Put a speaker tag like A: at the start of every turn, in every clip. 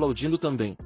A: aplaudindo também.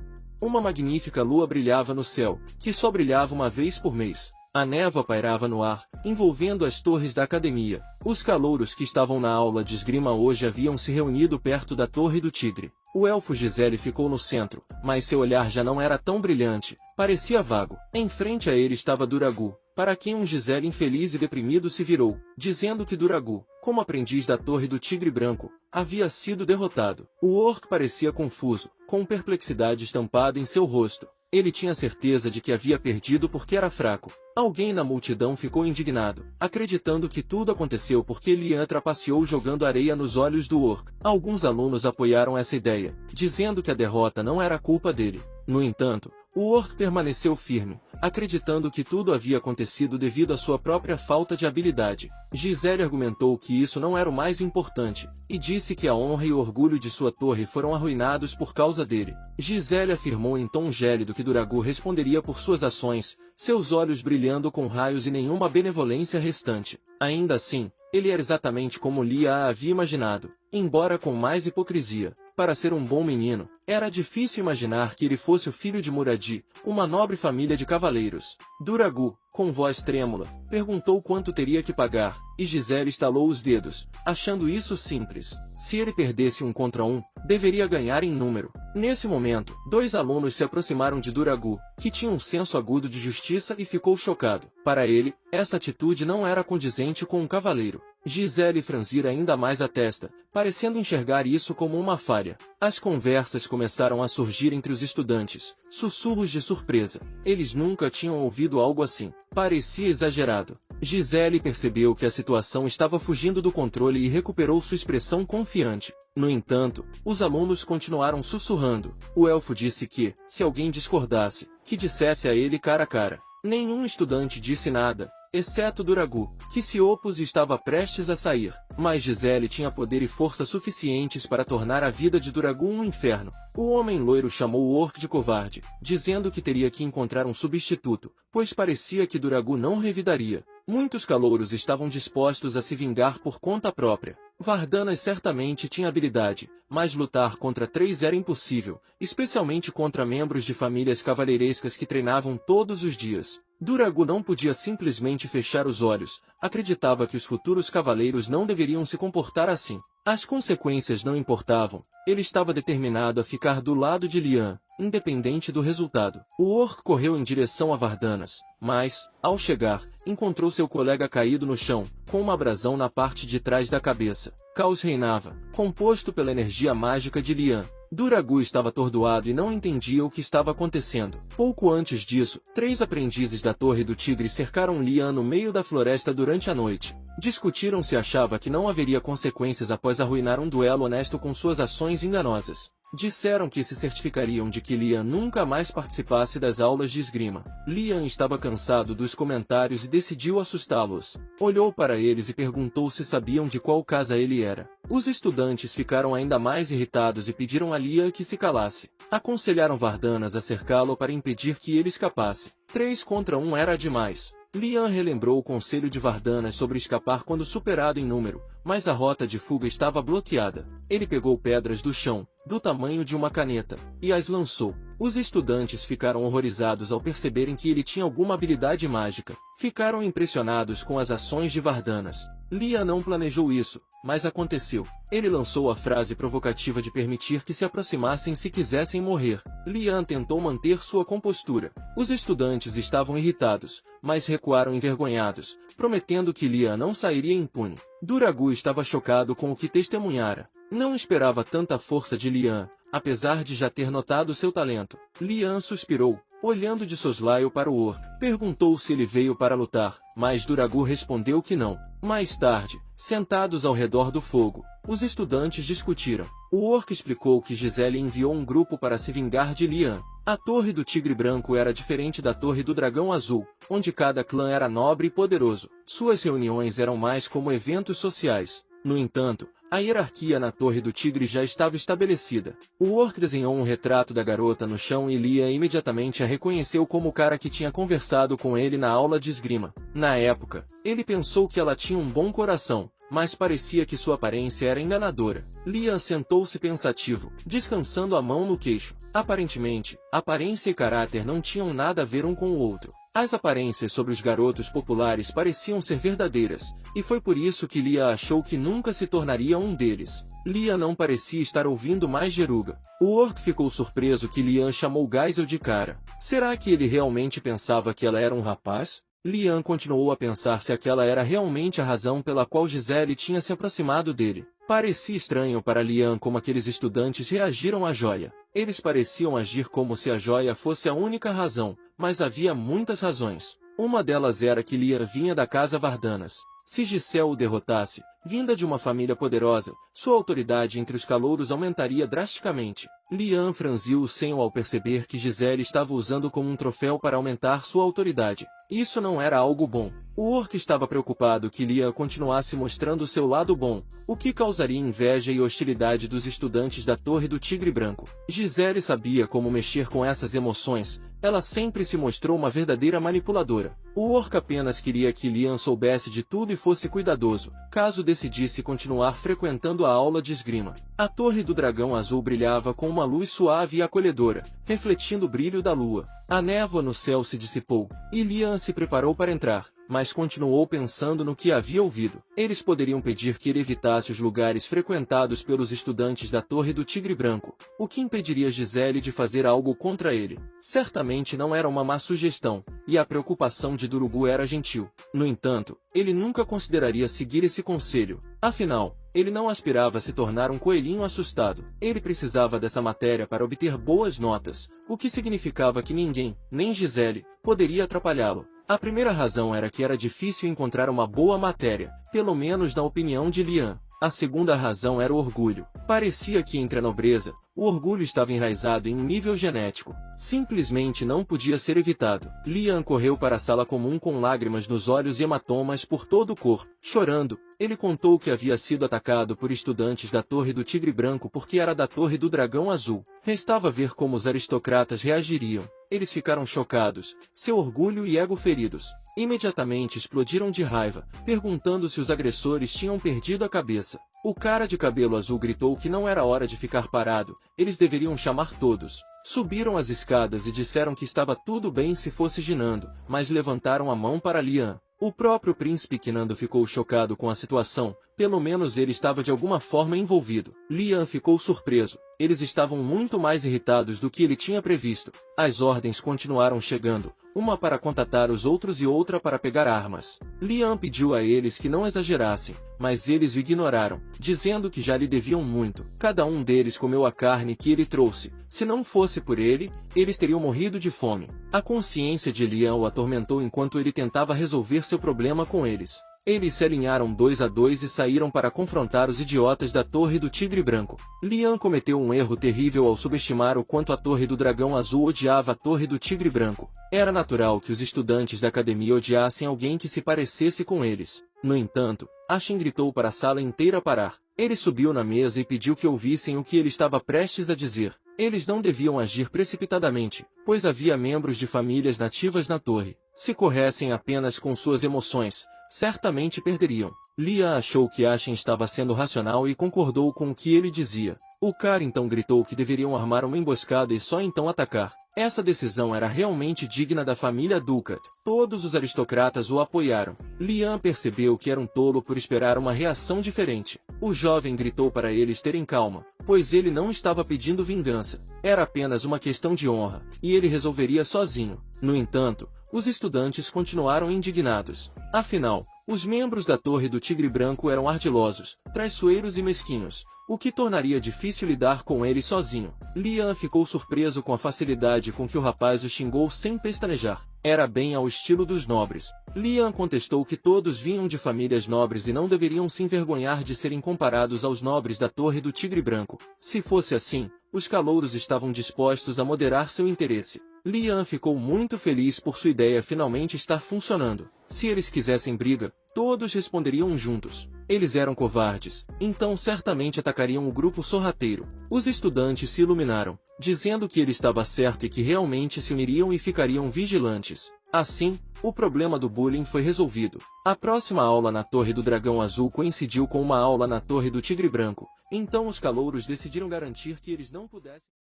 A: Uma magnífica lua brilhava no céu, que só brilhava uma vez por mês. A névoa pairava no ar, envolvendo as torres da academia. Os calouros que estavam na aula de esgrima hoje haviam se reunido perto da Torre do Tigre. O elfo Gisele ficou no centro, mas seu olhar já não era tão brilhante, parecia vago. Em frente a ele estava Duragu, para quem um Gisele infeliz e deprimido se virou, dizendo que Duragu, como aprendiz da Torre do Tigre Branco, havia sido derrotado. O orc parecia confuso, com perplexidade estampada em seu rosto. Ele tinha certeza de que havia perdido porque era fraco. Alguém na multidão ficou indignado, acreditando que tudo aconteceu porque Lian trapaceou jogando areia nos olhos do orc. Alguns alunos apoiaram essa ideia, dizendo que a derrota não era culpa dele. No entanto, o orc permaneceu firme, acreditando que tudo havia acontecido devido à sua própria falta de habilidade. Gisele argumentou que isso não era o mais importante, e disse que a honra e o orgulho de sua torre foram arruinados por causa dele. Gisele afirmou em tom gélido que Duragu responderia por suas ações, seus olhos brilhando com raios e nenhuma benevolência restante. Ainda assim, ele era exatamente como Lia a havia imaginado, embora com mais hipocrisia. Para ser um bom menino, era difícil imaginar que ele fosse o filho de Muradi, uma nobre família de cavaleiros. Duragu, com voz trêmula, perguntou quanto teria que pagar, e Gisele estalou os dedos, achando isso simples. Se ele perdesse 1 contra 1, deveria ganhar em número. Nesse momento, 2 alunos se aproximaram de Duragu, que tinha um senso agudo de justiça e ficou chocado. Para ele, essa atitude não era condizente com um cavaleiro. Gisele franzira ainda mais a testa, parecendo enxergar isso como uma falha. As conversas começaram a surgir entre os estudantes, sussurros de surpresa. Eles nunca tinham ouvido algo assim. Parecia exagerado. Gisele percebeu que a situação estava fugindo do controle e recuperou sua expressão confiante. No entanto, os alunos continuaram sussurrando. O elfo disse que, se alguém discordasse, que dissesse a ele cara a cara. Nenhum estudante disse nada, exceto Duragu, que se opôs e estava prestes a sair. Mas Gisele tinha poder e força suficientes para tornar a vida de Duragu um inferno. O homem loiro chamou o orc de covarde, dizendo que teria que encontrar um substituto, pois parecia que Duragu não revidaria. Muitos calouros estavam dispostos a se vingar por conta própria. Vardanas certamente tinha habilidade, mas lutar contra 3 era impossível, especialmente contra membros de famílias cavaleirescas que treinavam todos os dias. Duragu não podia simplesmente fechar os olhos, acreditava que os futuros cavaleiros não deveriam se comportar assim. As consequências não importavam, ele estava determinado a ficar do lado de Lian, independente do resultado. O orc correu em direção a Vardanas, mas, ao chegar, encontrou seu colega caído no chão, com uma abrasão na parte de trás da cabeça. Caos reinava, composto pela energia mágica de Lian. Duragu estava atordoado e não entendia o que estava acontecendo. Pouco antes disso, 3 aprendizes da Torre do Tigre cercaram Lian no meio da floresta durante a noite. Discutiram se achava que não haveria consequências após arruinar um duelo honesto com suas ações enganosas. Disseram que se certificariam de que Lian nunca mais participasse das aulas de esgrima. Lian estava cansado dos comentários e decidiu assustá-los. Olhou para eles e perguntou se sabiam de qual casa ele era. Os estudantes ficaram ainda mais irritados e pediram a Lian que se calasse. Aconselharam Vardanas a cercá-lo para impedir que ele escapasse. 3 contra 1 era demais. Lian relembrou o conselho de Vardanas sobre escapar quando superado em número, mas a rota de fuga estava bloqueada. Ele pegou pedras do chão, do tamanho de uma caneta, e as lançou. Os estudantes ficaram horrorizados ao perceberem que ele tinha alguma habilidade mágica. Ficaram impressionados com as ações de Vardanas. Lian não planejou isso, mas aconteceu. Ele lançou a frase provocativa de permitir que se aproximassem se quisessem morrer. Lian tentou manter sua compostura. Os estudantes estavam irritados, mas recuaram envergonhados, prometendo que Lian não sairia impune. Duragu estava chocado com o que testemunhara. Não esperava tanta força de Lian, apesar de já ter notado seu talento. Lian suspirou, olhando de soslaio para o orc. Perguntou se ele veio para lutar, mas Duragu respondeu que não. Mais tarde, sentados ao redor do fogo, os estudantes discutiram. O orc explicou que Gisele enviou um grupo para se vingar de Lian. A Torre do Tigre Branco era diferente da Torre do Dragão Azul, onde cada clã era nobre e poderoso. Suas reuniões eram mais como eventos sociais. No entanto, a hierarquia na Torre do Tigre já estava estabelecida. O orc desenhou um retrato da garota no chão e Lia imediatamente a reconheceu como o cara que tinha conversado com ele na aula de esgrima. Na época, ele pensou que ela tinha um bom coração, mas parecia que sua aparência era enganadora. Liam sentou-se pensativo, descansando a mão no queixo. Aparentemente, aparência e caráter não tinham nada a ver um com o outro. As aparências sobre os garotos populares pareciam ser verdadeiras, e foi por isso que Liam achou que nunca se tornaria um deles. Liam não parecia estar ouvindo mais Geruga. O orc ficou surpreso que Liam chamou Gaisel de cara. Será que ele realmente pensava que ela era um rapaz? Liam continuou a pensar se aquela era realmente a razão pela qual Giselle tinha se aproximado dele. Parecia estranho para Liam como aqueles estudantes reagiram à joia. Eles pareciam agir como se a joia fosse a única razão, mas havia muitas razões. Uma delas era que Liam vinha da casa Vardanas. Se Giselle o derrotasse, vinda de uma família poderosa, sua autoridade entre os calouros aumentaria drasticamente. Liam franziu o senho ao perceber que Giselle estava usando como um troféu para aumentar sua autoridade. Isso não era algo bom. O orc estava preocupado que Liam continuasse mostrando seu lado bom, o que causaria inveja e hostilidade dos estudantes da Torre do Tigre Branco. Giselle sabia como mexer com essas emoções, ela sempre se mostrou uma verdadeira manipuladora. O orc apenas queria que Liam soubesse de tudo e fosse cuidadoso, caso decidisse continuar frequentando a aula de esgrima. A Torre do Dragão Azul brilhava com uma luz suave e acolhedora, refletindo o brilho da lua. A névoa no céu se dissipou, e Liam se preparou para entrar, mas continuou pensando no que havia ouvido. Eles poderiam pedir que ele evitasse os lugares frequentados pelos estudantes da Torre do Tigre Branco, o que impediria Giselle de fazer algo contra ele. Certamente não era uma má sugestão, e a preocupação de Durugu era gentil. No entanto, ele nunca consideraria seguir esse conselho. Afinal, ele não aspirava a se tornar um coelhinho assustado. Ele precisava dessa matéria para obter boas notas, o que significava que ninguém, nem Giselle, poderia atrapalhá-lo. A primeira razão era que era difícil encontrar uma boa matéria, pelo menos na opinião de Liam. A segunda razão era o orgulho. Parecia que entre a nobreza, o orgulho estava enraizado em um nível genético. Simplesmente não podia ser evitado. Liam correu para a sala comum com lágrimas nos olhos e hematomas por todo o corpo. Chorando, ele contou que havia sido atacado por estudantes da Torre do Tigre Branco porque era da Torre do Dragão Azul. Restava ver como os aristocratas reagiriam. Eles ficaram chocados, seu orgulho e ego feridos. Imediatamente explodiram de raiva, perguntando se os agressores tinham perdido a cabeça. O cara de cabelo azul gritou que não era hora de ficar parado, eles deveriam chamar todos. Subiram as escadas e disseram que estava tudo bem se fosse Ginando, mas levantaram a mão para Liam. O próprio príncipe Kinando ficou chocado com a situação, pelo menos ele estava de alguma forma envolvido. Liam ficou surpreso, eles estavam muito mais irritados do que ele tinha previsto. As ordens continuaram chegando, uma para contatar os outros e outra para pegar armas. Liam pediu a eles que não exagerassem, mas eles o ignoraram, dizendo que já lhe deviam muito. Cada um deles comeu a carne que ele trouxe. Se não fosse por ele, eles teriam morrido de fome. A consciência de Liam o atormentou enquanto ele tentava resolver seu problema com eles. Eles se alinharam 2 a 2 e saíram para confrontar os idiotas da Torre do Tigre Branco. Liam cometeu um erro terrível ao subestimar o quanto a Torre do Dragão Azul odiava a Torre do Tigre Branco. Era natural que os estudantes da academia odiassem alguém que se parecesse com eles. No entanto, Ashen gritou para a sala inteira parar. Ele subiu na mesa e pediu que ouvissem o que ele estava prestes a dizer. Eles não deviam agir precipitadamente, pois havia membros de famílias nativas na torre. Se corressem apenas com suas emoções, certamente perderiam. Liam achou que Ashen estava sendo racional e concordou com o que ele dizia. O cara então gritou que deveriam armar uma emboscada e só então atacar. Essa decisão era realmente digna da família Ducat. Todos os aristocratas o apoiaram. Liam percebeu que era um tolo por esperar uma reação diferente. O jovem gritou para eles terem calma, pois ele não estava pedindo vingança. Era apenas uma questão de honra, e ele resolveria sozinho. No entanto, os estudantes continuaram indignados. Afinal, os membros da Torre do Tigre Branco eram ardilosos, traiçoeiros e mesquinhos, o que tornaria difícil lidar com ele sozinho. Liam ficou surpreso com a facilidade com que o rapaz o xingou sem pestanejar. Era bem ao estilo dos nobres. Liam contestou que todos vinham de famílias nobres e não deveriam se envergonhar de serem comparados aos nobres da Torre do Tigre Branco. Se fosse assim, os calouros estavam dispostos a moderar seu interesse. Liam ficou muito feliz por sua ideia finalmente estar funcionando. Se eles quisessem briga, todos responderiam juntos. Eles eram covardes, então certamente atacariam o grupo sorrateiro. Os estudantes se iluminaram. dizendo que ele estava certo e que realmente se uniriam e ficariam vigilantes. Assim, o problema do bullying foi resolvido. A próxima aula na Torre do Dragão Azul coincidiu com uma aula na Torre do Tigre Branco, então os calouros decidiram garantir que eles não pudessem